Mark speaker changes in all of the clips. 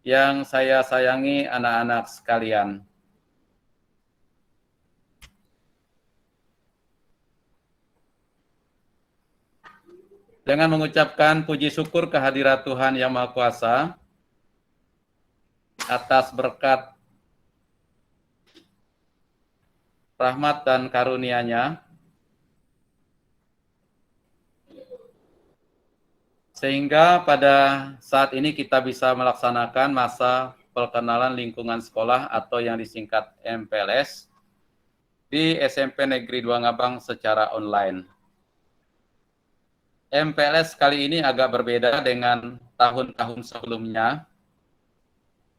Speaker 1: yang saya sayangi anak-anak sekalian. Dengan mengucapkan puji syukur kehadirat Tuhan Yang Maha Kuasa atas berkat rahmat dan karunia-Nya, sehingga pada saat ini kita bisa melaksanakan masa perkenalan lingkungan sekolah atau yang disingkat MPLS di SMP Negeri 2 Ngabang secara online. MPLS kali ini agak berbeda dengan tahun-tahun sebelumnya,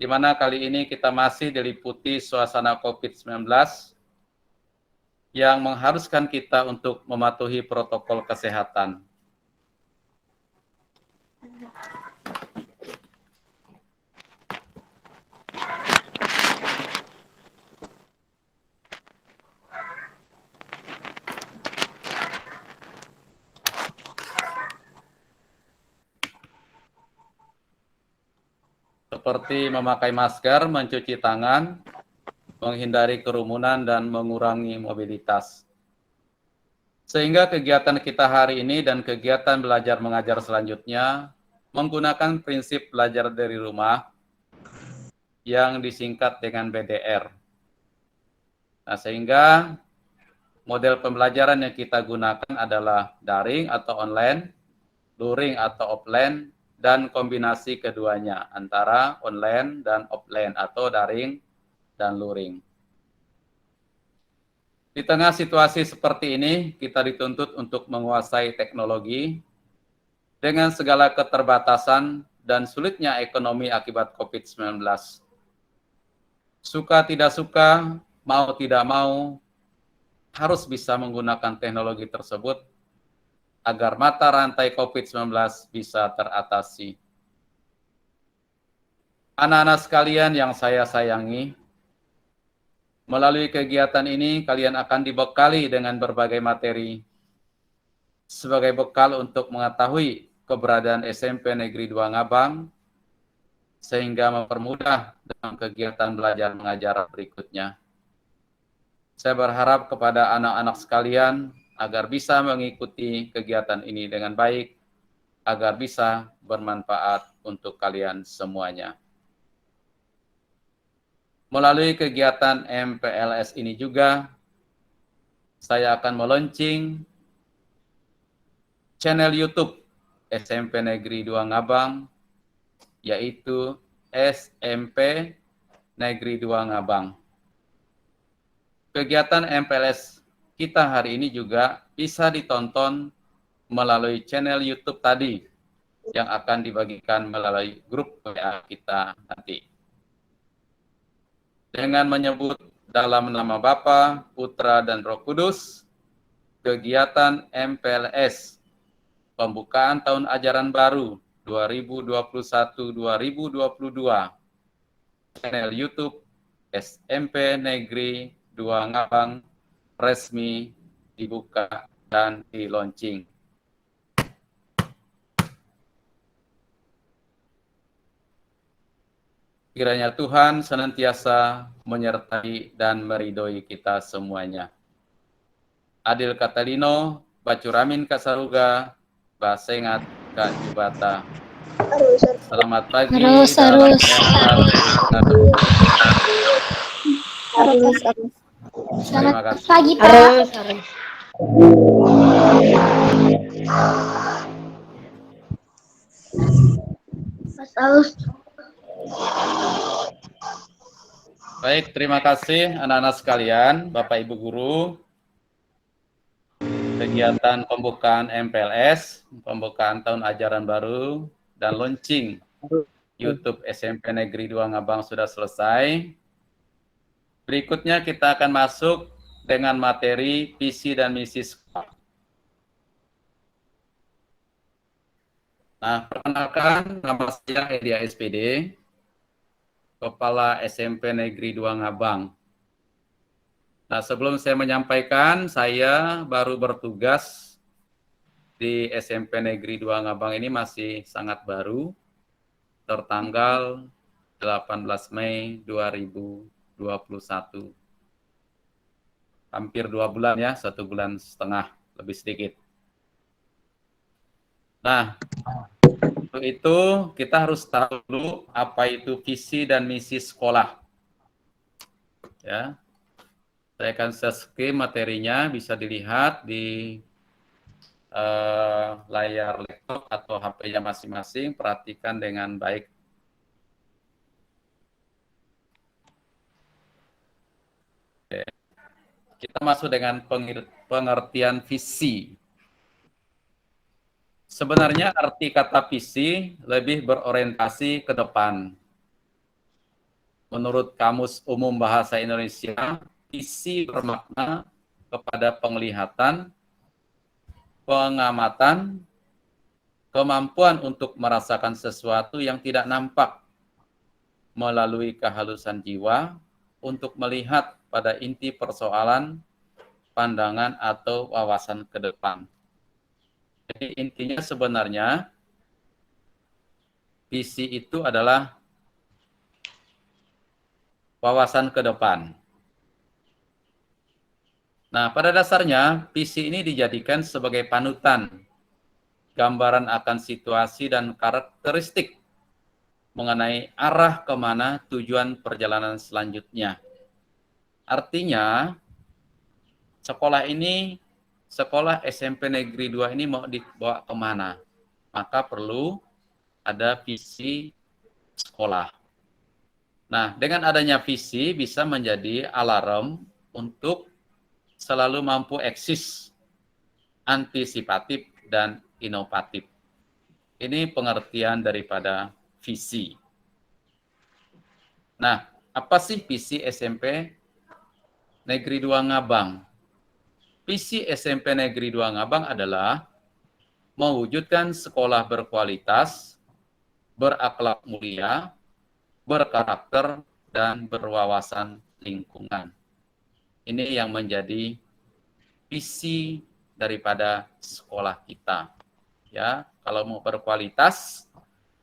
Speaker 1: di mana kali ini kita masih diliputi suasana COVID-19 yang mengharuskan kita untuk mematuhi protokol kesehatan. Seperti memakai masker, mencuci tangan, menghindari kerumunan, dan mengurangi mobilitas. Sehingga kegiatan kita hari ini dan kegiatan belajar mengajar selanjutnya menggunakan prinsip belajar dari rumah yang disingkat dengan BDR. Nah, sehingga model pembelajaran yang kita gunakan adalah daring atau online, luring atau offline, dan kombinasi keduanya antara online dan offline atau daring dan luring. Di tengah situasi seperti ini, kita dituntut untuk menguasai teknologi dengan segala keterbatasan dan sulitnya ekonomi akibat COVID-19. Suka tidak suka, mau tidak mau, harus bisa menggunakan teknologi tersebut agar mata rantai COVID-19 bisa teratasi. Anak-anak sekalian yang saya sayangi, melalui kegiatan ini kalian akan dibekali dengan berbagai materi sebagai bekal untuk mengetahui keberadaan SMP Negeri 2 Ngabang, sehingga mempermudah dalam kegiatan belajar mengajar berikutnya. Saya berharap kepada anak-anak sekalian agar bisa mengikuti kegiatan ini dengan baik, agar bisa bermanfaat untuk kalian semuanya. Melalui kegiatan MPLS ini juga, saya akan melaunching channel YouTube SMP Negeri 2 Ngabang, yaitu SMP Negeri 2 Ngabang. Kegiatan MPLS kita hari ini juga bisa ditonton melalui channel YouTube tadi yang akan dibagikan melalui grup WA kita nanti. Dengan menyebut dalam nama Bapa, Putra, dan Roh Kudus, kegiatan MPLS pembukaan tahun ajaran baru 2021-2022 channel YouTube SMP Negeri 2 Ngabang resmi dibuka dan di-launching. Kiranya Tuhan senantiasa menyertai dan meridhoi kita semuanya. Adil Katalino, Bacuramin Kasaruga, Basengat Kak Jubata. Selamat pagi.
Speaker 2: Selamat pagi, Pak.
Speaker 1: Baik, terima kasih anak-anak sekalian, Bapak Ibu Guru. Kegiatan pembukaan MPLS, pembukaan tahun ajaran baru, dan launching YouTube SMP Negeri 2 Ngabang sudah selesai. Berikutnya kita akan masuk dengan materi visi dan misi sekolah. Nah, perkenalkan, nama saya Edia SPD, Kepala SMP Negeri 2 Ngabang. Nah, sebelum saya menyampaikan, saya baru bertugas di SMP Negeri 2 Ngabang ini masih sangat baru, tertanggal 18 Mei 2021. Hampir 2 bulan ya, 1 bulan setengah, lebih sedikit. Nah, untuk itu kita harus tahu dulu apa itu visi dan misi sekolah. Ya, saya akan share materinya, bisa dilihat di layar laptop atau HP-nya masing-masing. Perhatikan dengan baik. Oke. Kita masuk dengan pengertian visi. Sebenarnya arti kata visi lebih berorientasi ke depan. Menurut Kamus Umum Bahasa Indonesia, visi bermakna kepada penglihatan, pengamatan, kemampuan untuk merasakan sesuatu yang tidak nampak melalui kehalusan jiwa untuk melihat pada inti persoalan, pandangan, atau wawasan ke depan. Jadi intinya sebenarnya visi itu adalah wawasan ke depan. Nah, pada dasarnya visi ini dijadikan sebagai panutan, gambaran akan situasi dan karakteristik mengenai arah kemana tujuan perjalanan selanjutnya. Artinya, sekolah SMP Negeri 2 ini mau dibawa kemana? Maka perlu ada visi sekolah. Nah, dengan adanya visi bisa menjadi alarm untuk selalu mampu eksis, antisipatif, dan inovatif. Ini pengertian daripada visi. Nah, apa sih visi SMP Negeri 2 Ngabang? Visi SMP Negeri 2 Ngabang adalah mewujudkan sekolah berkualitas, berakhlak mulia, berkarakter, dan berwawasan lingkungan. Ini yang menjadi visi daripada sekolah kita. Ya, kalau mau berkualitas,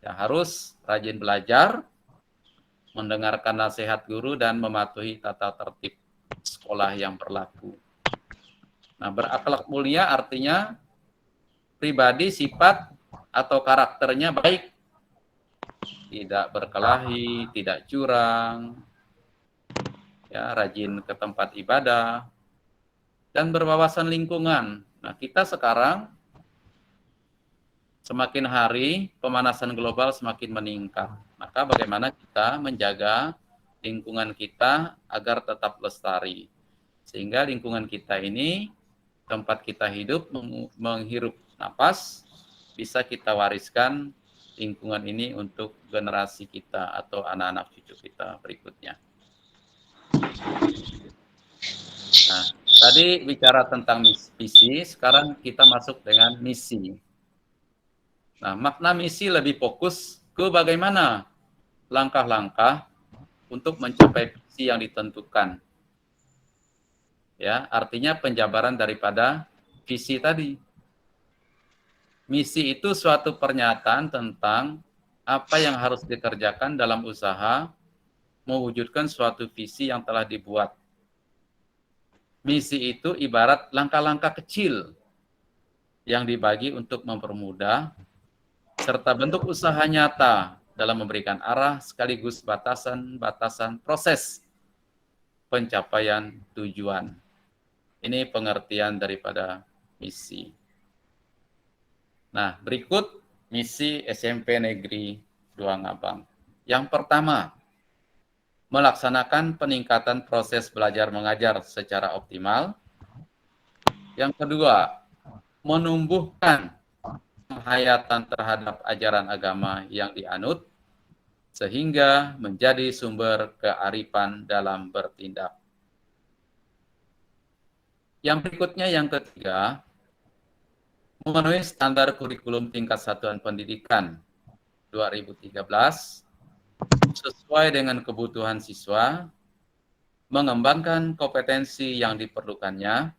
Speaker 1: ya harus rajin belajar, mendengarkan nasihat guru, dan mematuhi tata tertib sekolah yang berlaku. Nah, berakhlak mulia artinya pribadi, sifat, atau karakternya baik, tidak berkelahi, tidak curang, ya, rajin ke tempat ibadah, dan berwawasan lingkungan. Nah, kita sekarang semakin hari pemanasan global semakin meningkat. Maka bagaimana kita menjaga lingkungan kita agar tetap lestari. Sehingga lingkungan kita ini, tempat kita hidup, menghirup napas, bisa kita wariskan lingkungan ini untuk generasi kita atau anak-anak cucu kita berikutnya. Nah, tadi bicara tentang visi, sekarang kita masuk dengan misi. Nah, makna misi lebih fokus ke bagaimana langkah-langkah untuk mencapai visi yang ditentukan. Ya, artinya penjabaran daripada visi tadi. Misi itu suatu pernyataan tentang apa yang harus dikerjakan dalam usaha mewujudkan suatu visi yang telah dibuat. Misi itu ibarat langkah-langkah kecil yang dibagi untuk mempermudah serta bentuk usaha nyata dalam memberikan arah sekaligus batasan-batasan proses pencapaian tujuan. Ini pengertian daripada misi. Nah, berikut misi SMP Negeri 2 Ngabang. Yang pertama, melaksanakan peningkatan proses belajar mengajar secara optimal. Yang kedua, menumbuhkan penghayatan terhadap ajaran agama yang dianut, sehingga menjadi sumber kearifan dalam bertindak. Yang berikutnya, yang ketiga, memenuhi standar kurikulum tingkat satuan pendidikan 2013 sesuai dengan kebutuhan siswa, mengembangkan kompetensi yang diperlukannya,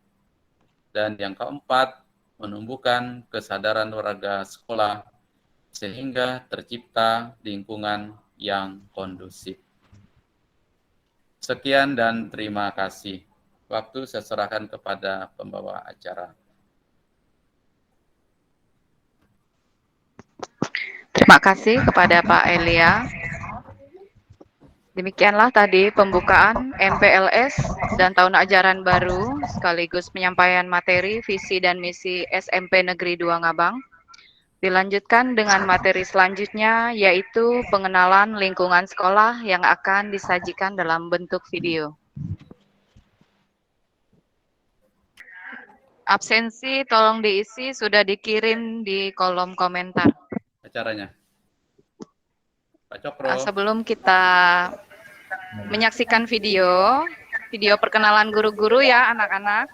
Speaker 1: dan yang keempat, menumbuhkan kesadaran warga sekolah sehingga tercipta lingkungan yang kondusif. Sekian dan terima kasih. Waktu saya serahkan kepada pembawa acara.
Speaker 3: Terima kasih kepada Pak Elia. Demikianlah tadi pembukaan MPLS dan tahun ajaran baru sekaligus penyampaian materi, visi dan misi SMP Negeri 2 Ngabang. Dilanjutkan dengan materi selanjutnya yaitu pengenalan lingkungan sekolah yang akan disajikan dalam bentuk video. Absensi tolong diisi, sudah dikirim di kolom komentar.
Speaker 1: Acaranya. Pak Cokro.
Speaker 3: Sebelum kita menyaksikan video perkenalan guru-guru ya anak-anak.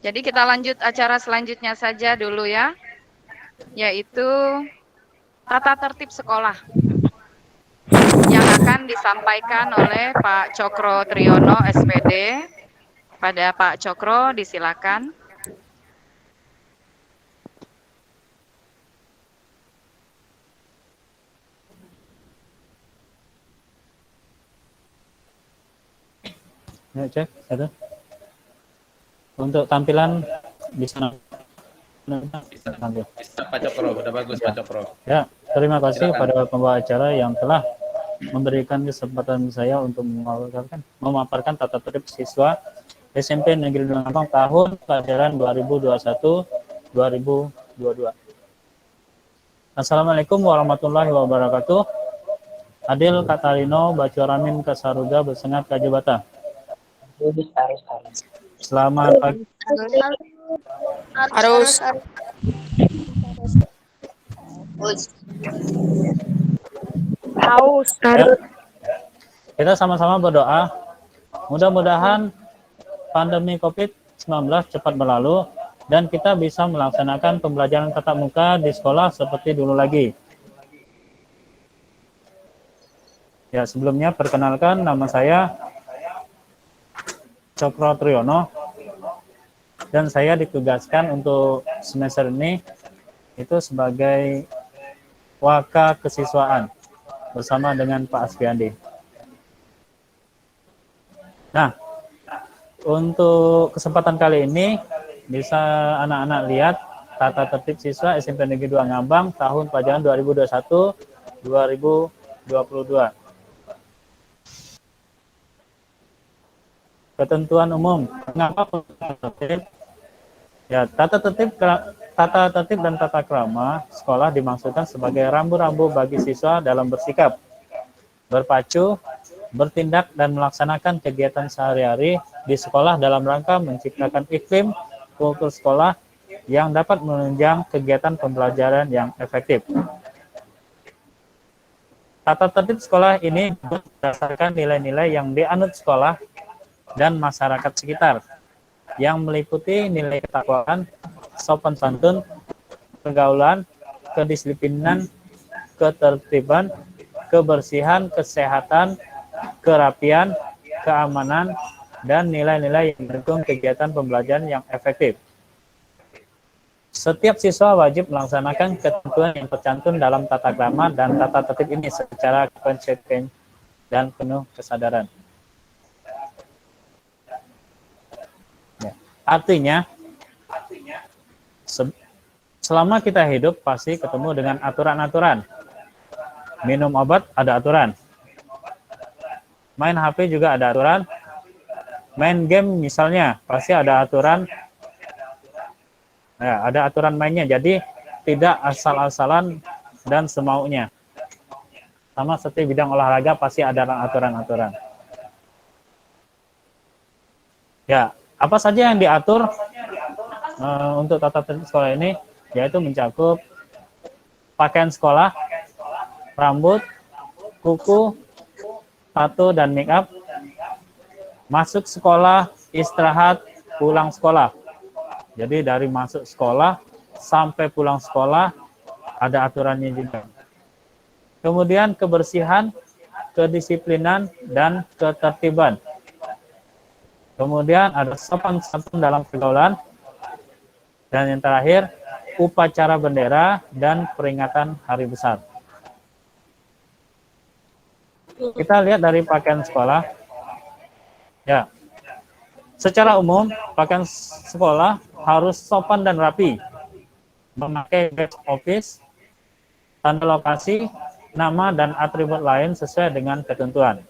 Speaker 3: Jadi kita lanjut acara selanjutnya saja dulu ya, yaitu tata tertib sekolah yang akan disampaikan oleh Pak Cokro Triyono SPD. Pada Pak Cokro disilakan.
Speaker 4: Ya, cek satu. Untuk tampilan bisa tampil.
Speaker 1: Bisa Pak Cokro, udah bagus Pak Cokro.
Speaker 4: Ya, terima kasih
Speaker 1: Silakan.
Speaker 4: pada pembawa acara yang telah memberikan kesempatan saya untuk memaparkan tata tertib siswa SMP Negeri 2 Ngabang tahun pelajaran 2021-2022. Assalamualaikum warahmatullahi wabarakatuh. Adil Katarino Bacoramin Kasaruga Bersengat Kajabata. Selamat pagi.
Speaker 3: Harus.
Speaker 4: Ya. Kita sama-sama berdoa. Mudah-mudahan pandemi COVID-19 cepat berlalu dan kita bisa melaksanakan pembelajaran tatap muka di sekolah seperti dulu lagi. Ya, sebelumnya perkenalkan nama saya Cokro Triyono dan saya ditugaskan untuk semester ini itu sebagai waka kesiswaan bersama dengan Pak Asfiandi. Nah, untuk kesempatan kali ini bisa anak-anak lihat tata tertib siswa SMP Negeri 2 Ngabang tahun pelajaran 2021-2022. Ketentuan umum. Mengapa tertib? Ya, tata tertib dan tata krama sekolah dimaksudkan sebagai rambu-rambu bagi siswa dalam bersikap, berpacu, bertindak dan melaksanakan kegiatan sehari-hari di sekolah dalam rangka menciptakan iklim kultur sekolah yang dapat menunjang kegiatan pembelajaran yang efektif. Tata tertib sekolah ini berdasarkan nilai-nilai yang dianut sekolah dan masyarakat sekitar, yang meliputi nilai ketakwaan, sopan santun, pergaulan, kedisiplinan, ketertiban, kebersihan, kesehatan, kerapian, keamanan, dan nilai-nilai yang mendukung kegiatan pembelajaran yang efektif. Setiap siswa wajib melaksanakan ketentuan yang tercantum dalam tata krama dan tata tertib ini secara konsisten dan penuh kesadaran. Ya. Artinya, selama kita hidup pasti ketemu dengan aturan-aturan. Minum obat ada aturan. Main HP juga ada aturan. Main game misalnya pasti ada aturan. Ya, ada aturan mainnya. Jadi tidak asal-asalan dan semaunya. Sama seperti bidang olahraga pasti ada aturan-aturan. Ya, apa saja yang diatur untuk tata tertib sekolah ini, yaitu mencakup pakaian sekolah, rambut, kuku, tato dan make up, masuk sekolah, istirahat, pulang sekolah. Jadi dari masuk sekolah sampai pulang sekolah ada aturannya juga. Kemudian kebersihan, kedisiplinan, dan ketertiban. Kemudian ada sopan santun dalam pergaulan. Dan yang terakhir, upacara bendera dan peringatan hari besar. Kita lihat dari pakaian sekolah. Ya, secara umum pakaian sekolah harus sopan dan rapi, memakai badge office, tanda lokasi, nama dan atribut lain sesuai dengan ketentuan.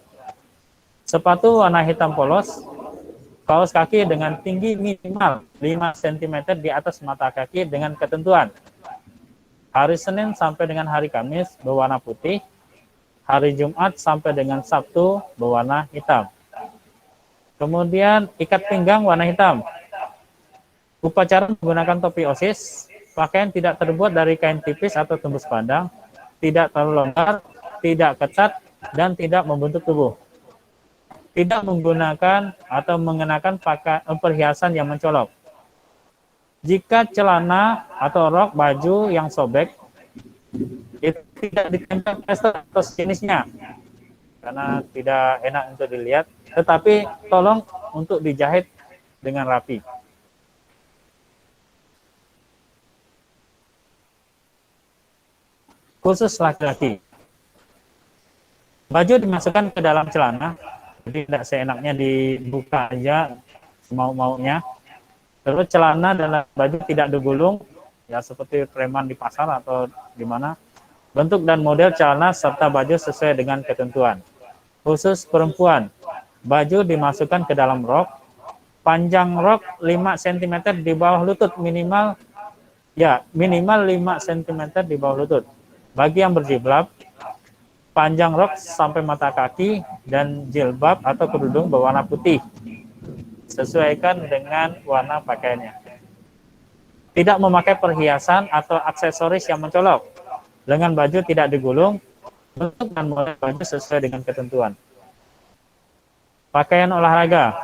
Speaker 4: Sepatu warna hitam polos, kaos kaki dengan tinggi minimal 5 cm di atas mata kaki dengan ketentuan. Hari Senin sampai dengan hari Kamis berwarna putih, hari Jumat sampai dengan Sabtu berwarna hitam. Kemudian ikat pinggang warna hitam. Upacara menggunakan topi OSIS, pakaian tidak terbuat dari kain tipis atau tembus pandang, tidak terlalu longgar, tidak ketat, dan tidak membentuk tubuh. Tidak menggunakan atau mengenakan perhiasan yang mencolok. Jika celana atau rok baju yang sobek, itu tidak ditempel plester atau sejenisnya, karena tidak enak untuk dilihat, tetapi tolong untuk dijahit dengan rapi. Khusus laki-laki, baju dimasukkan ke dalam celana, jadi tidak seenaknya dibuka aja semau-maunya. Terus celana dan baju tidak digulung, ya seperti preman di pasar atau di mana. Bentuk dan model celana serta baju sesuai dengan ketentuan. Khusus perempuan, baju dimasukkan ke dalam rok, panjang rok 5 cm di bawah lutut minimal 5 cm di bawah lutut. Bagi yang berjilbab, panjang rok sampai mata kaki dan jilbab atau kerudung berwarna putih. Sesuaikan dengan warna pakaiannya. Tidak memakai perhiasan atau aksesoris yang mencolok. Lengan baju tidak digulung, bentuk dan model baju sesuai dengan ketentuan. Pakaian olahraga.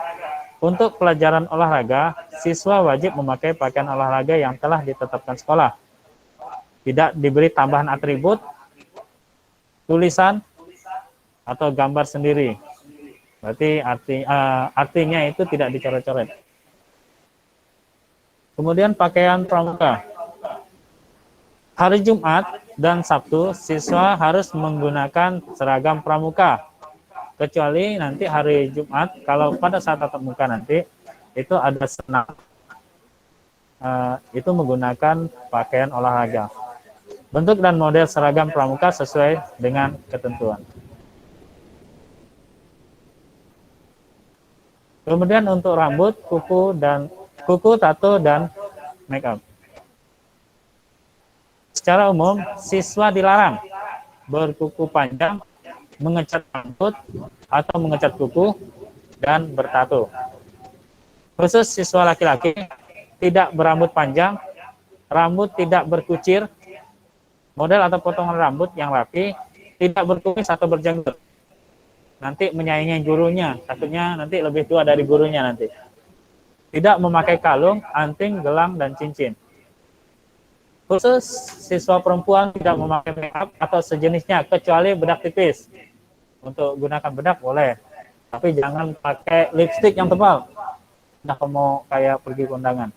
Speaker 4: Untuk pelajaran olahraga, siswa wajib memakai pakaian olahraga yang telah ditetapkan sekolah. Tidak diberi tambahan atribut, tulisan, atau gambar sendiri. Berarti artinya itu tidak dicoret-coret. Kemudian pakaian pramuka. Hari Jumat dan Sabtu, siswa harus menggunakan seragam pramuka. Kecuali nanti hari Jumat, kalau pada saat tatap muka nanti, itu ada senam. Itu menggunakan pakaian olahraga. Bentuk dan model seragam pramuka sesuai dengan ketentuan. Kemudian untuk rambut, kuku, tato, dan make up. Secara umum, siswa dilarang berkuku panjang, mengecat rambut, atau mengecat kuku, dan bertato. Khusus siswa laki-laki, tidak berambut panjang, rambut tidak berkucir, model atau potongan rambut yang rapi, tidak berkumis atau berjanggut. Nanti menyaingi gurunya, takutnya nanti lebih tua dari gurunya nanti. Tidak memakai kalung, anting, gelang, dan cincin. Khusus siswa perempuan tidak memakai make up atau sejenisnya, kecuali bedak tipis. Untuk gunakan bedak boleh, tapi jangan pakai lipstik yang tebal. Nah, mau kayak pergi kondangan.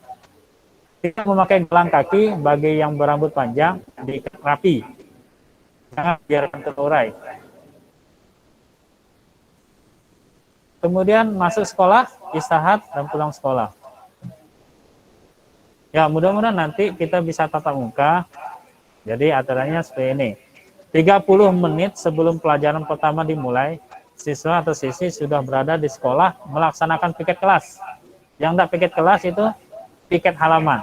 Speaker 4: Tidak memakai gelang kaki bagi yang berambut panjang, diikat rapi. Jangan biarkan terurai. Kemudian masuk sekolah, istirahat, dan pulang sekolah. Ya, mudah-mudahan nanti kita bisa tatap muka. Jadi aturannya seperti ini. 30 menit sebelum pelajaran pertama dimulai, siswa atau siswi sudah berada di sekolah melaksanakan piket kelas. Yang tidak piket kelas itu piket halaman.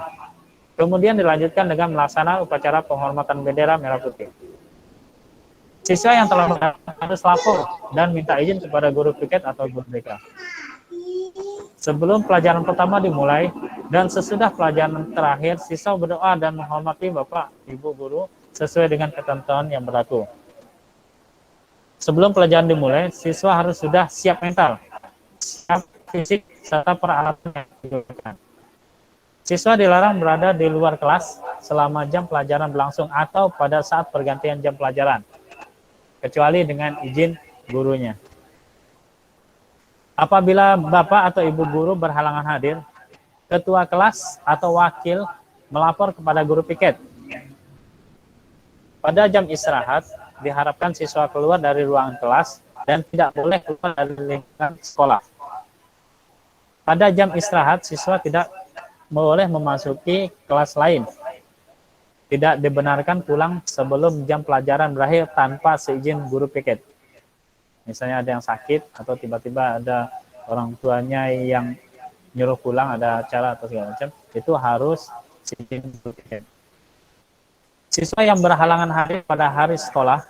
Speaker 4: Kemudian dilanjutkan dengan melaksanakan upacara penghormatan bendera merah putih. Siswa yang telah harus lapor dan minta izin kepada guru piket atau guru BK. Sebelum pelajaran pertama dimulai dan sesudah pelajaran terakhir, siswa berdoa dan menghormati Bapak, Ibu guru sesuai dengan ketentuan yang berlaku. Sebelum pelajaran dimulai, siswa harus sudah siap mental, siap fisik, serta peralatan yang digunakan. Siswa dilarang berada di luar kelas selama jam pelajaran berlangsung atau pada saat pergantian jam pelajaran, kecuali dengan izin gurunya. Apabila Bapak atau Ibu guru berhalangan hadir, ketua kelas atau wakil melapor kepada guru piket. Pada jam istirahat, diharapkan siswa keluar dari ruangan kelas dan tidak boleh keluar dari lingkungan sekolah. Pada jam istirahat, siswa tidak boleh memasuki kelas lain. Tidak dibenarkan pulang sebelum jam pelajaran berakhir tanpa seizin guru piket. Misalnya ada yang sakit atau tiba-tiba ada orang tuanya yang nyuruh pulang, ada acara atau segala macam, itu harus seizin guru piket. Siswa yang berhalangan hadir pada hari sekolah,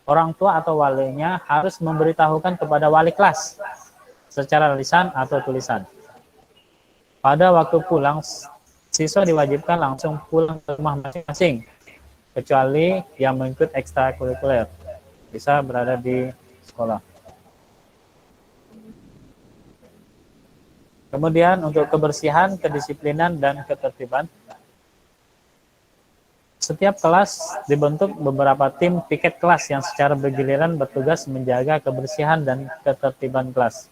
Speaker 4: orang tua atau walinya harus memberitahukan kepada wali kelas secara lisan atau tulisan. Pada waktu pulang, siswa diwajibkan langsung pulang ke rumah masing-masing, kecuali yang mengikut ekstrakurikuler, bisa berada di sekolah. Kemudian untuk kebersihan, kedisiplinan, dan ketertiban, setiap kelas dibentuk beberapa tim piket kelas yang secara bergiliran bertugas menjaga kebersihan dan ketertiban kelas.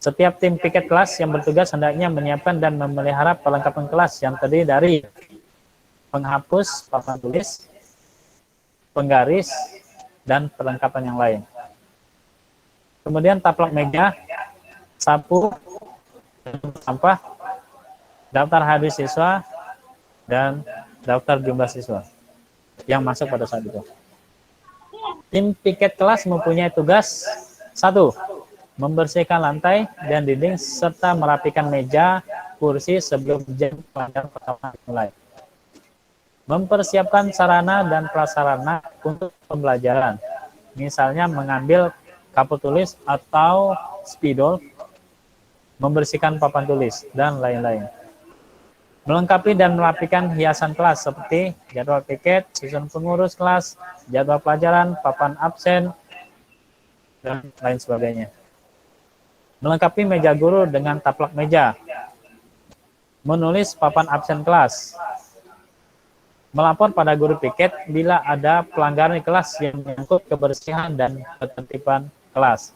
Speaker 4: Setiap tim piket kelas yang bertugas hendaknya menyiapkan dan memelihara perlengkapan kelas yang terdiri dari penghapus papan tulis, penggaris, dan perlengkapan yang lain. Kemudian taplak meja, sapu, sampah, daftar hadir siswa, dan daftar jumlah siswa yang masuk pada saat itu. Tim piket kelas mempunyai tugas 1. Membersihkan lantai dan dinding serta merapikan meja, kursi sebelum jam pelajaran pertama dimulai. Mempersiapkan sarana dan prasarana untuk pembelajaran, misalnya mengambil kapur tulis atau spidol, membersihkan papan tulis, dan lain-lain. Melengkapi dan merapikan hiasan kelas seperti jadwal piket, susun pengurus kelas, jadwal pelajaran, papan absen, dan lain sebagainya. Melengkapi meja guru dengan taplak meja, menulis papan absen kelas, melapor pada guru piket bila ada pelanggaran di kelas yang menyangkut kebersihan dan ketertiban kelas.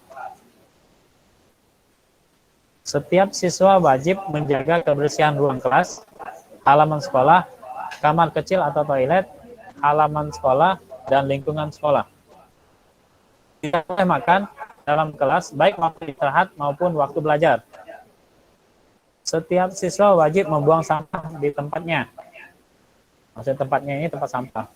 Speaker 4: Setiap siswa wajib menjaga kebersihan ruang kelas, halaman sekolah, kamar kecil atau toilet, halaman sekolah, dan lingkungan sekolah. Tidak boleh makan dalam kelas, baik waktu istirahat maupun waktu belajar. Setiap siswa wajib membuang sampah di tempatnya. Maksudnya tempatnya ini tempat sampah.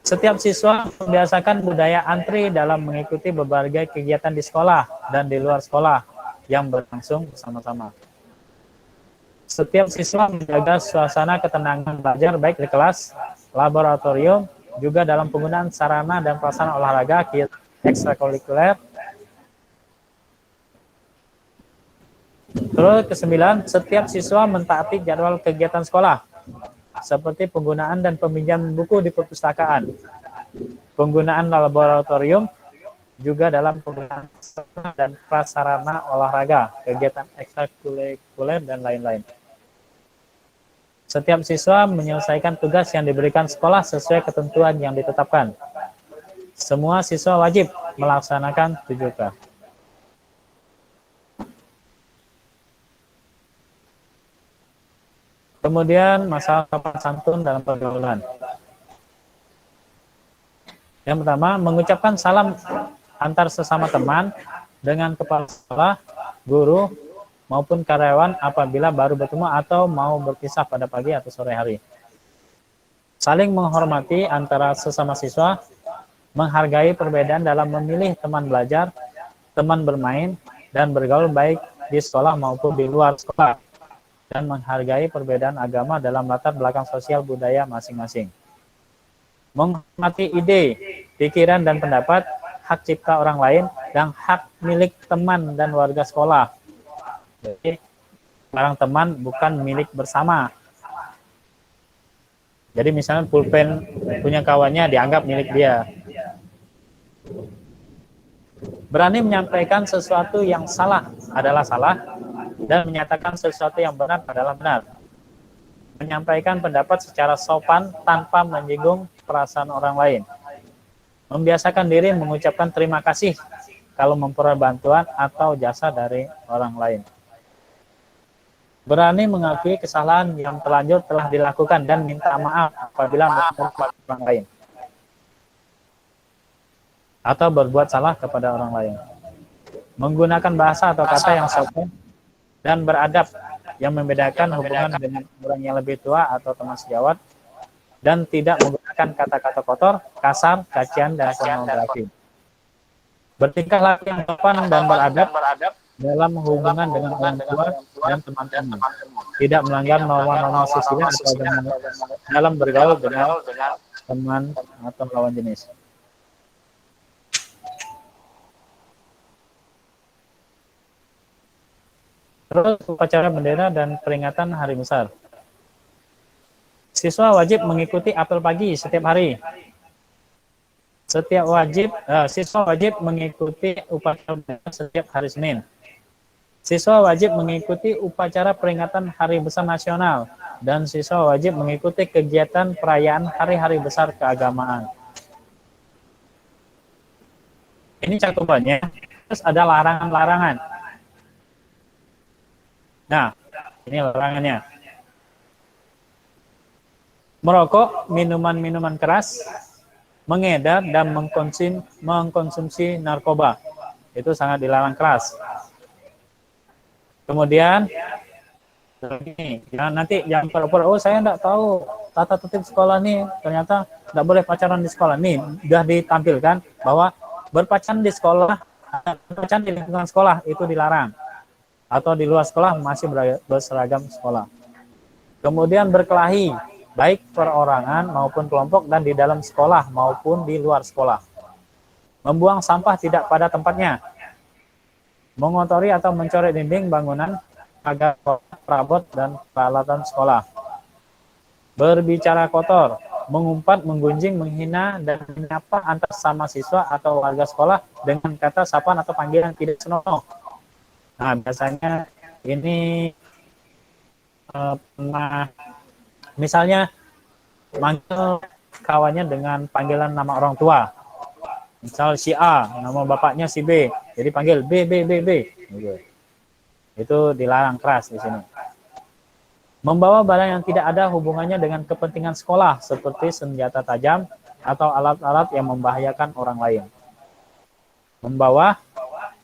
Speaker 4: Setiap siswa membiasakan budaya antri dalam mengikuti berbagai kegiatan di sekolah dan di luar sekolah yang berlangsung bersama-sama. Setiap siswa menjaga suasana ketenangan belajar baik di kelas, laboratorium, juga dalam penggunaan sarana dan prasarana olahraga ekstrakurikuler. Terus ke-9, setiap siswa mentaati jadwal kegiatan sekolah, seperti penggunaan dan peminjaman buku di perpustakaan, penggunaan laboratorium, juga dalam penggunaan sarana dan prasarana olahraga, kegiatan ekstrakurikuler, dan lain-lain. Setiap siswa menyelesaikan tugas yang diberikan sekolah sesuai ketentuan yang ditetapkan. Semua siswa wajib melaksanakan 7K. Kemudian masalah sopan santun dalam pergaulan. Yang pertama, mengucapkan salam antar sesama teman dengan kepala sekolah, guru, maupun karyawan apabila baru bertemu atau mau berpisah pada pagi atau sore hari. Saling menghormati antara sesama siswa, menghargai perbedaan dalam memilih teman belajar, teman bermain, dan bergaul baik di sekolah maupun di luar sekolah, dan menghargai perbedaan agama dalam latar belakang sosial budaya masing-masing. Menghormati ide, pikiran, dan pendapat, hak cipta orang lain, dan hak milik teman dan warga sekolah. Jadi, barang teman bukan milik bersama. Jadi misalnya pulpen punya kawannya dianggap milik dia. Berani menyampaikan sesuatu yang salah adalah salah, dan menyatakan sesuatu yang benar adalah benar. Menyampaikan pendapat secara sopan tanpa menyinggung perasaan orang lain. Membiasakan diri mengucapkan terima kasih kalau memperoleh bantuan atau jasa dari orang lain. Berani mengakui kesalahan yang terlanjur telah dilakukan dan minta maaf apabila melakukan orang lain. atau berbuat salah kepada orang lain. Menggunakan bahasa atau kata yang sopan dan beradab yang membedakan hubungan dengan orang yang lebih tua atau teman sejawat, dan tidak menggunakan kata-kata kotor, kasar, cacian, dan pornografi. Bertingkah laku yang sopan dan beradab dalam hubungan dengan orang tua dan teman-teman. Tidak melanggar norma-norma susila atau agama dalam bergaul dengan teman atau lawan jenis. Terus upacara bendera dan peringatan hari besar. Siswa wajib mengikuti apel pagi setiap hari. Siswa wajib mengikuti upacara bendera setiap hari Senin. Siswa wajib mengikuti upacara peringatan Hari Besar Nasional, dan siswa wajib mengikuti kegiatan perayaan hari-hari besar keagamaan. Ini cakupannya. Terus ada larangan-larangan. Nah, ini larangannya. Merokok, minuman-minuman keras, mengedar, dan mengkonsumsi narkoba. Itu sangat dilarang keras. Kemudian, nanti yang pura-pura, oh saya enggak tahu tata tertib sekolah nih, ternyata enggak boleh pacaran di sekolah. Nih, sudah ditampilkan bahwa berpacaran di sekolah, berpacaran di lingkungan sekolah itu dilarang. Atau di luar sekolah masih berseragam sekolah. Kemudian berkelahi, baik perorangan maupun kelompok, dan di dalam sekolah maupun di luar sekolah. Membuang sampah tidak pada tempatnya. Mengotori atau mencoret dinding bangunan, pagar, perabot, dan peralatan sekolah. Berbicara kotor, mengumpat, menggunjing, menghina, dan menyapa antar sama siswa atau warga sekolah dengan kata sapaan atau panggilan tidak senonoh. Nah, biasanya ini misalnya manggil kawannya dengan panggilan nama orang tua. Misal si A, nama bapaknya si B, jadi panggil B. Itu dilarang keras di sini. Membawa barang yang tidak ada hubungannya dengan kepentingan sekolah, seperti senjata tajam atau alat-alat yang membahayakan orang lain. Membawa,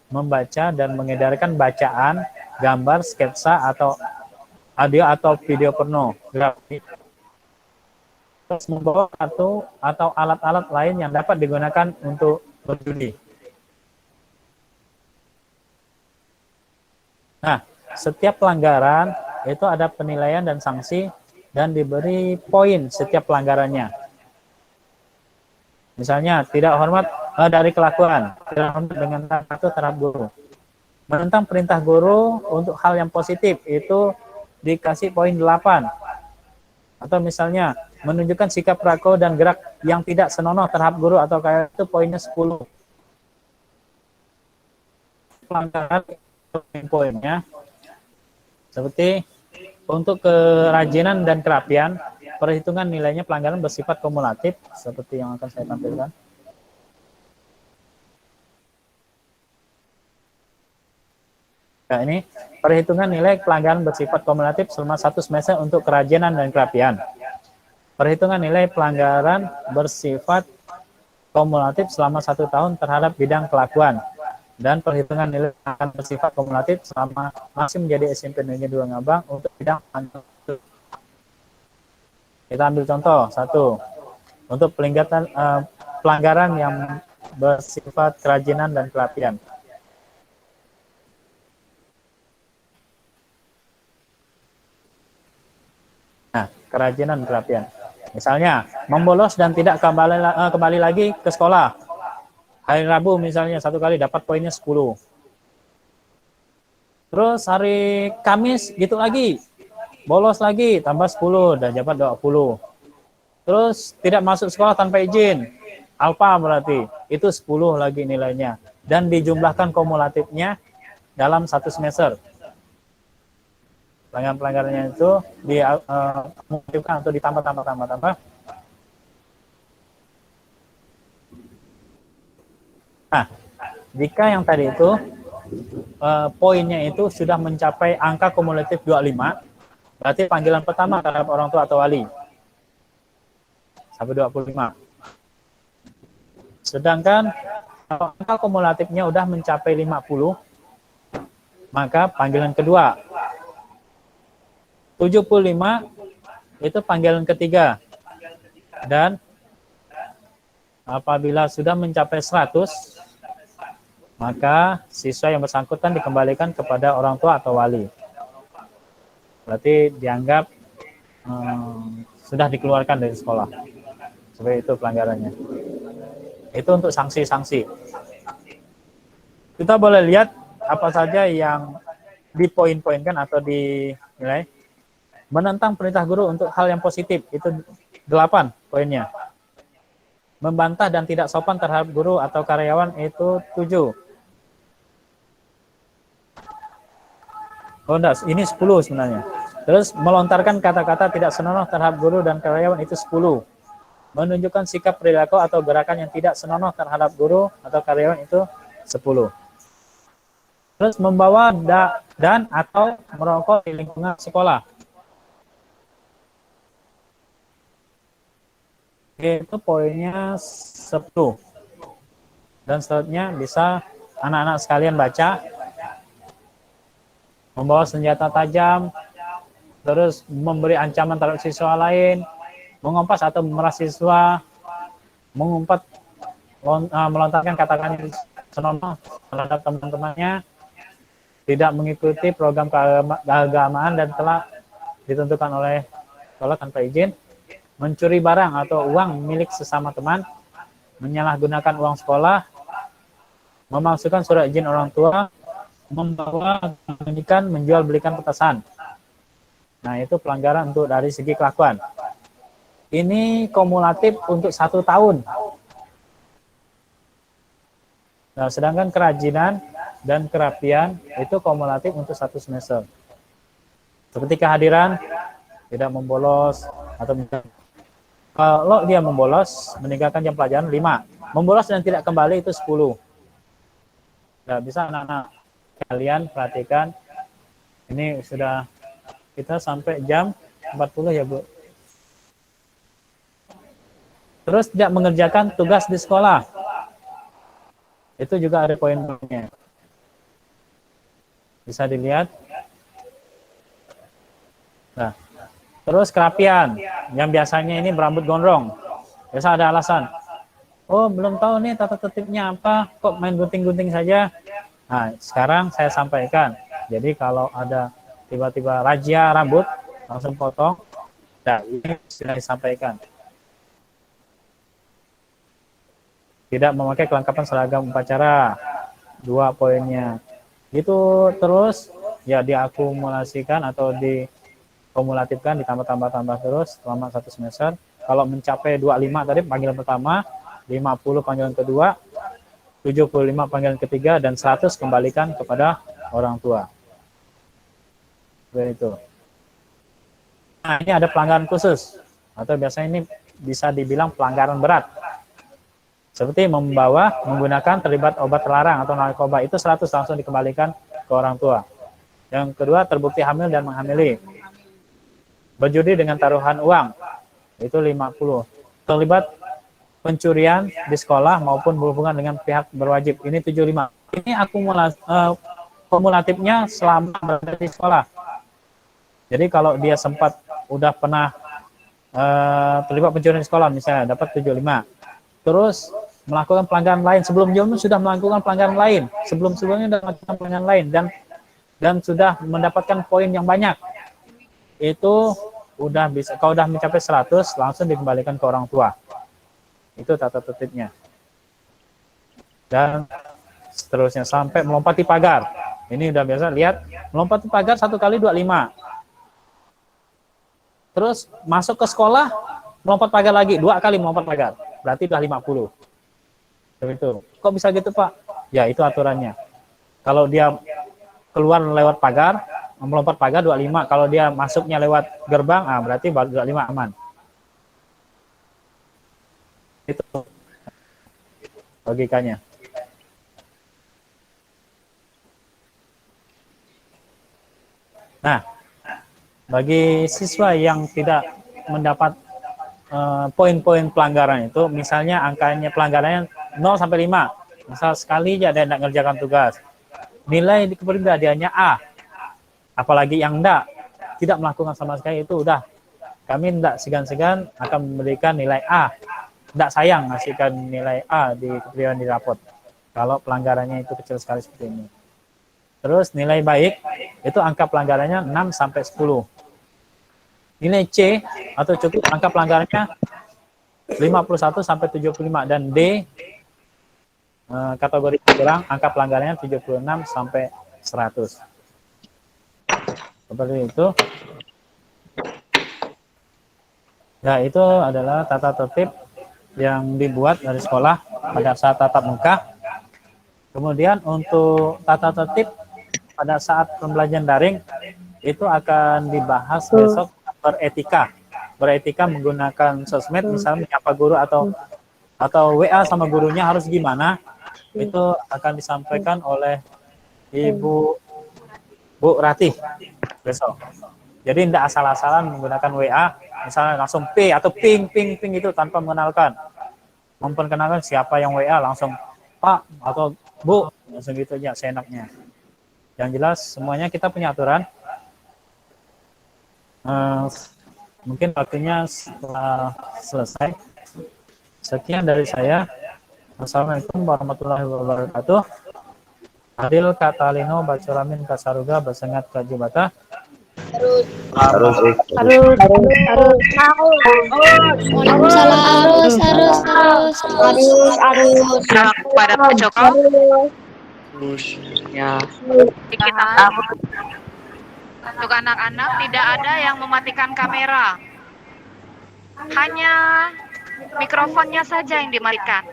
Speaker 4: membaca, dan mengedarkan bacaan, gambar, sketsa, atau audio atau video pornografi. Terus membawa kartu atau alat-alat lain yang dapat digunakan untuk berjudi. Nah, setiap pelanggaran itu ada penilaian dan sanksi, dan diberi poin setiap pelanggarannya. Misalnya, tidak hormat dari kelakuan, tidak hormat dengan kartu terhadap guru. Menentang perintah guru untuk hal yang positif itu dikasih poin 8. Atau misalnya, menunjukkan sikap rakus dan gerak yang tidak senonoh terhadap guru atau kayak itu poinnya 10. Pelanggaran poinnya seperti untuk kerajinan dan kerapian, perhitungan nilainya pelanggaran bersifat kumulatif seperti yang akan saya tampilkan. Nah, ini perhitungan nilai pelanggaran bersifat kumulatif selama 1 semester untuk kerajinan dan kerapian. Perhitungan nilai pelanggaran bersifat kumulatif selama 1 tahun terhadap bidang kelakuan, dan perhitungan nilai pelanggaran bersifat kumulatif selama masih menjadi SMP Negeri 2 Ngabang untuk bidang antarabangsa. Kita ambil contoh 1 untuk pelanggaran yang bersifat kerajinan dan kerapian. Nah, kerajinan dan kerapian. Misalnya, membolos dan tidak kembali lagi ke sekolah. Hari Rabu misalnya 1 kali dapat poinnya 10. Terus hari Kamis gitu lagi. Bolos lagi tambah 10 dan dapat 20. Terus tidak masuk sekolah tanpa izin. Alfa berarti itu 10 lagi nilainya, dan dijumlahkan kumulatifnya dalam 1 semester. Pelanggaran-pelanggarannya itu dimungkinkan atau ditambah. Nah, jika yang tadi itu poinnya itu sudah mencapai angka kumulatif 25, berarti panggilan pertama terhadap orang tua atau wali sampai 25. Sedangkan Kalau angka kumulatifnya udah mencapai 50, maka panggilan kedua. 75 itu panggilan ketiga. Dan apabila sudah mencapai 100, maka siswa yang bersangkutan dikembalikan kepada orang tua atau wali. Berarti dianggap sudah dikeluarkan dari sekolah. Seperti itu pelanggarannya. Itu untuk sanksi-sanksi. Kita boleh lihat apa saja yang dipoin-poinkan atau dinilai. Menentang perintah guru untuk hal yang positif, itu 8 poinnya. Membantah dan tidak sopan terhadap guru atau karyawan, itu 7. Oh enggak, ini 10 sebenarnya. Terus melontarkan kata-kata tidak senonoh terhadap guru dan karyawan, itu 10. Menunjukkan sikap perilaku atau gerakan yang tidak senonoh terhadap guru atau karyawan, itu 10. Terus membawa dan atau merokok di lingkungan sekolah. Itu poinnya 10. Dan selanjutnya bisa anak-anak sekalian baca. Membawa senjata tajam, terus memberi ancaman terhadap siswa lain, mengompas atau memeras siswa, mengumpat, melontarkan kata-kata yang senonoh terhadap teman-temannya, tidak mengikuti program keagamaan dan telah ditentukan oleh sekolah tanpa izin, mencuri barang atau uang milik sesama teman, menyalahgunakan uang sekolah, memalsukan surat izin orang tua, membawa, memberikan, menjual belikan petasan. Nah, itu pelanggaran untuk dari segi kelakuan. Ini kumulatif untuk 1 tahun. Nah, sedangkan kerajinan dan kerapian itu kumulatif untuk 1 semester. Seperti kehadiran, tidak membolos, atau kalau dia membolos, meninggalkan jam pelajaran 5. Membolos dan tidak kembali itu 10. Nah, bisa anak-anak kalian perhatikan, ini sudah kita sampai jam 40 ya Bu. Terus tidak mengerjakan tugas di sekolah. Itu juga ada poin-poinnya. Bisa dilihat. Nah, terus kerapian, yang biasanya ini berambut gondrong. Biasa ada alasan. Oh, belum tahu nih tata tertibnya apa, kok main gunting-gunting saja. Nah, sekarang saya sampaikan. Jadi kalau ada tiba-tiba razia rambut, langsung potong. Nah, ini sudah disampaikan. Tidak memakai kelengkapan seragam upacara. 2 poinnya. Itu terus ya diakumulasikan atau dikumulatifkan, ditambah-tambah terus selama 1 semester. Kalau mencapai 25 tadi panggilan pertama, 50 panggilan kedua, 75 panggilan ketiga, dan 100 kembalikan kepada orang tua. Seperti itu. Nah, ini ada pelanggaran khusus, atau biasanya ini bisa dibilang pelanggaran berat. Seperti membawa, menggunakan, terlibat obat terlarang atau narkoba, itu 100 langsung dikembalikan ke orang tua. Yang kedua, terbukti hamil dan menghamili. Berjudi dengan taruhan uang, itu 50. Terlibat pencurian di sekolah maupun berhubungan dengan pihak berwajib, ini 75. Ini kumulatifnya selama berada di sekolah. Jadi kalau dia sempat udah pernah terlibat pencurian di sekolah, misalnya dapat 75. Terus melakukan pelanggaran lain, sebelumnya sudah melakukan pelanggaran lain, sebelumnya sudah melakukan pelanggaran lain, dan sudah mendapatkan poin yang banyak, itu udah bisa, kalau udah mencapai 100 langsung dikembalikan ke orang tua. Itu tata tertibnya. Dan seterusnya sampai melompati pagar. Ini udah biasa, lihat, melompati pagar 1 kali 25. Terus masuk ke sekolah, melompat pagar lagi, 2 kali melompat pagar, berarti udah 50. Seperti itu. Kok bisa gitu Pak? Ya itu aturannya. Kalau dia keluar lewat pagar, melompat pagar 25. Kalau dia masuknya lewat gerbang, berarti 25 aman. Itu logikanya. Nah, bagi siswa yang tidak mendapat poin-poin pelanggaran itu, misalnya angkanya pelanggarannya 0 sampai 5, misal sekali aja ada yang tidak ngerjakan tugas, nilai di kepribadiannya A, apalagi yang tidak melakukan sama sekali, itu udah kami tidak segan-segan akan memberikan nilai A, tidak sayang ngasihkan nilai A di kepribadian di rapot kalau pelanggarannya itu kecil sekali seperti ini. Terus nilai baik itu angka pelanggarannya 6 sampai 10. Nilai C atau cukup angka pelanggarannya 51 sampai 75, dan D kategori kurang, angka pelanggarannya 76 sampai 100. Seperti itu. Ya, itu adalah tata tertib yang dibuat dari sekolah pada saat tatap muka. Kemudian untuk tata tertib pada saat pembelajaran daring itu akan dibahas besok, beretika menggunakan sosmed, misalnya menyapa guru atau WA sama gurunya harus gimana, itu akan disampaikan oleh Bu Ratih besok. Jadi tidak asal-asalan menggunakan WA, misalnya langsung P atau ping itu tanpa mengenalkan. Memperkenalkan siapa yang WA, langsung Pak atau Bu, langsung gitu aja seenaknya. Yang jelas semuanya kita punya aturan. Mungkin waktunya setelah selesai. Sekian dari saya. Wassalamualaikum warahmatullahi wabarakatuh. Adil Katalino Bacuramin Kasaruga Basengat Kajibata.
Speaker 2: Harus.
Speaker 3: Selamat kepada Pak Joko.
Speaker 5: Ya.
Speaker 3: Kita untuk anak-anak tidak ada yang mematikan kamera. Hanya mikrofonnya saja yang dimatikan.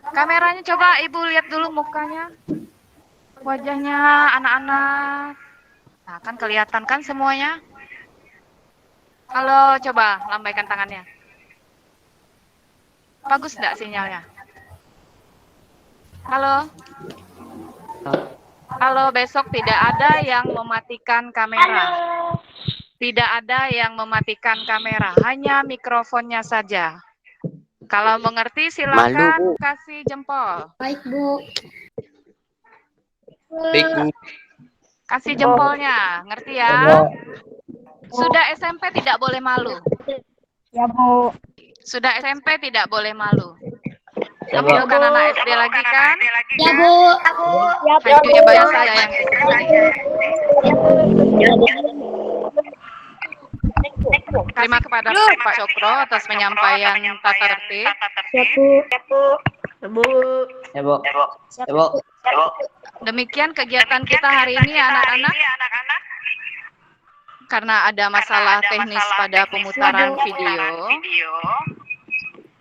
Speaker 3: Kameranya coba Ibu lihat dulu mukanya. Wajahnya anak-anak. Nah, kan kelihatan kan semuanya? Halo, coba lambaikan tangannya. Bagus enggak sinyalnya? Halo? Halo, besok tidak ada yang mematikan kamera. Tidak ada yang mematikan kamera, hanya mikrofonnya saja. Kalau mengerti silakan kasih jempol.
Speaker 2: Baik, Bu.
Speaker 5: Baik, Bu.
Speaker 3: Kasih jempolnya, ngerti ya? Sudah SMP tidak boleh malu.
Speaker 2: Ya, Bu.
Speaker 3: Sudah SMP tidak boleh malu.
Speaker 5: Ya, Bu.
Speaker 3: Kamu bukan anak SD lagi kan?
Speaker 2: Ya, Bu. Ya,
Speaker 3: Hanya banyak saya yang SD. Terima kasih kepada Pak Cokro atas penyampaian tata tertib.
Speaker 2: Ya, Bu.
Speaker 5: Ya, Bu. Ya, Bu.
Speaker 3: Demikian kegiatan kita hari ini anak-anak. Karena ada masalah teknis pada pemutaran video.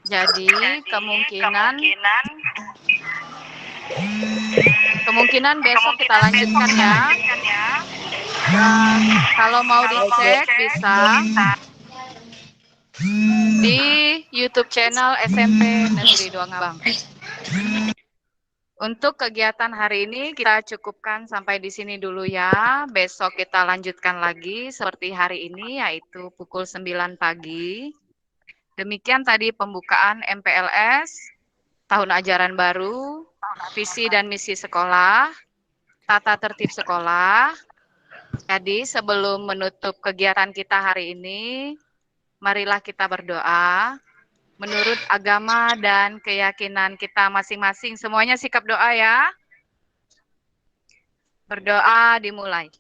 Speaker 3: Jadi kemungkinan besok kita lanjutkan ya. Kalau mau dicek bisa di YouTube channel SMP Negeri 2 Ngabang. Untuk kegiatan hari ini kita cukupkan sampai di sini dulu ya. Besok kita lanjutkan lagi seperti hari ini, yaitu pukul 9 pagi. Demikian tadi pembukaan MPLS, tahun ajaran baru, visi dan misi sekolah, tata tertib sekolah. Jadi sebelum menutup kegiatan kita hari ini, marilah kita berdoa. Menurut agama dan keyakinan kita masing-masing, semuanya sikap doa ya. Berdoa dimulai.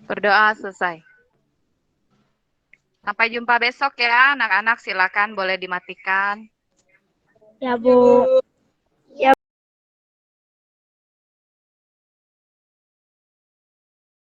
Speaker 3: Berdoa selesai. Sampai jumpa besok ya, anak-anak silakan boleh dimatikan.
Speaker 2: Ya, Bu.